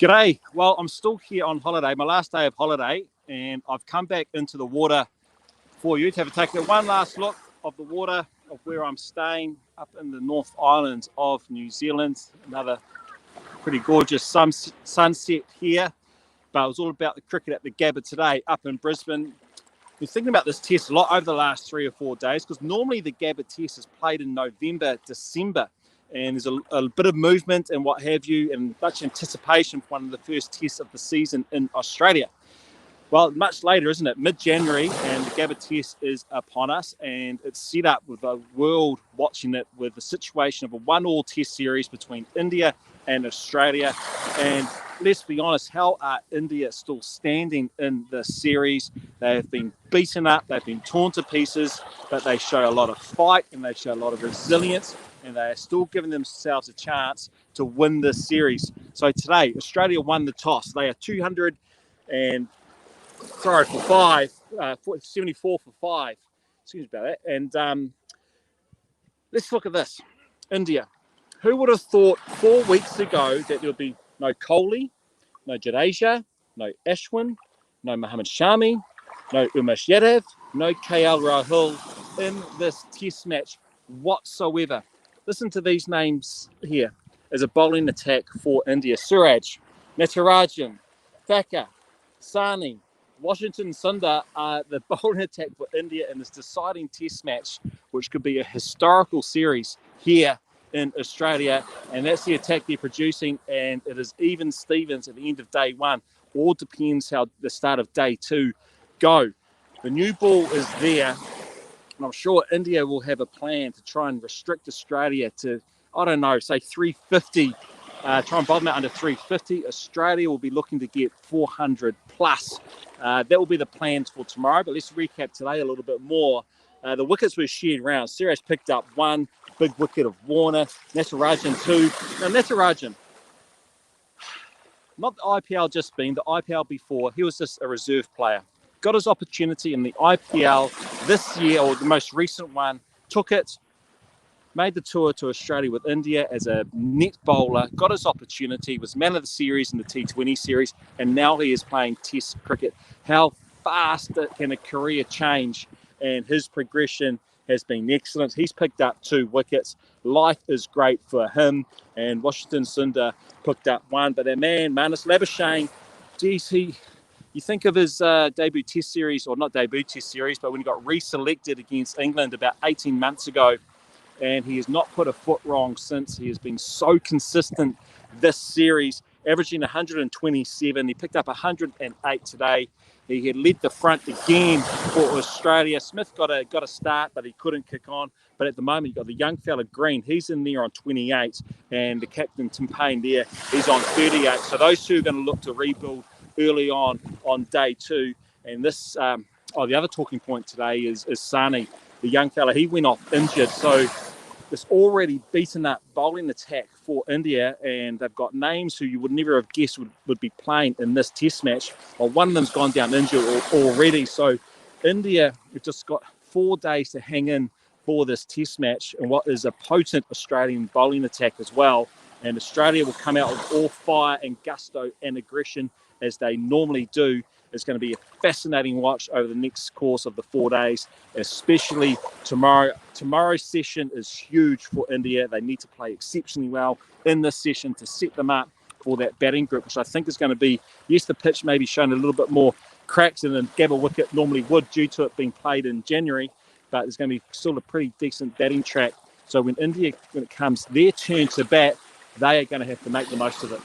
G'day. Well, I'm still here on holiday, my last day of holiday, and I've come back into the water for you to take one last look of the water of where I'm staying up in the North Island of New Zealand. Another pretty gorgeous sunset here, but it was all about the cricket at the Gabba today up in Brisbane. Been thinking about this test a lot over the last 3 or 4 days because normally the Gabba test is played in November, December, and there's a bit of movement and what have you, and much anticipation for one of the first tests of the season in Australia. Well, much later, isn't it? Mid-January, and the Gabba test is upon us, and it's set up with the world watching it with the situation of a 1-all test series between India and Australia. And let's be honest, how are India still standing in the series? They have been beaten up, they've been torn to pieces, but they show a lot of fight and they show a lot of resilience, and they are still giving themselves a chance to win this series. So today, Australia won the toss. They are 74 for 5. Excuse me about that. And let's look at this. India. Who would have thought 4 weeks ago that there would be no Kohli, no Jadeja, no Ashwin, no Mohammad Shami, no Umesh Yadav, no KL Rahul in this test match whatsoever? Listen to these names here as a bowling attack for India. Suraj, Natarajan, Thakur, Sani, Washington Sundar are the bowling attack for India in this deciding test match, which could be a historical series here in Australia. And that's the attack they're producing, and it is even Stevens at the end of day one. All depends how the start of day two go. The new ball is there, and I'm sure India will have a plan to try and restrict Australia to, I don't know, say 350. Try and bowl them out under 350. Australia will be looking to get 400 plus. That will be the plans for tomorrow. But let's recap today a little bit more. The wickets were shared around. Siraj picked up 1 big wicket of Warner. Natarajan 2. Now Natarajan, not the IPL just been, the IPL before, he was just a reserve player. Got his opportunity in the IPL this year, or the most recent one, took it, made the tour to Australia with India as a net bowler, got his opportunity, was man of the series in the T20 series, and now he is playing test cricket. How fast can a career change? And his progression has been excellent. He's picked up 2 wickets. Life is great for him. And Washington Sundar picked up 1. But their man, Marnus Labuschagne, geez, you think of his debut test series, or not debut test series, but when he got reselected against England about 18 months ago, and he has not put a foot wrong since. He has been so consistent this series, averaging 127. He picked up 108 today. He had led the front again for Australia. Smith got a start, but he couldn't kick on. But at the moment, you've got the young fella Green. He's in there on 28, and the captain Tim Payne there, he's on 38. So those two are going to look to rebuild early on day 2. And this, the other talking point today is Sani, the young fella. He went off injured, so this already beaten up bowling attack for India, and they've got names who you would never have guessed would be playing in this test match. Well, one of them's gone down injured already, so India have just got 4 days to hang in for this test match and what is a potent Australian bowling attack as well. And Australia will come out with all fire and gusto and aggression as they normally do. It's going to be a fascinating watch over the next course of the 4 days, especially tomorrow. Tomorrow's session is huge for India. They need to play exceptionally well in this session to set them up for that batting group, which I think is going to be, yes, the pitch may be showing a little bit more cracks than a Gabba wicket normally would due to it being played in January, but it's going to be still a pretty decent batting track. So when it comes their turn to bat, they are going to have to make the most of it.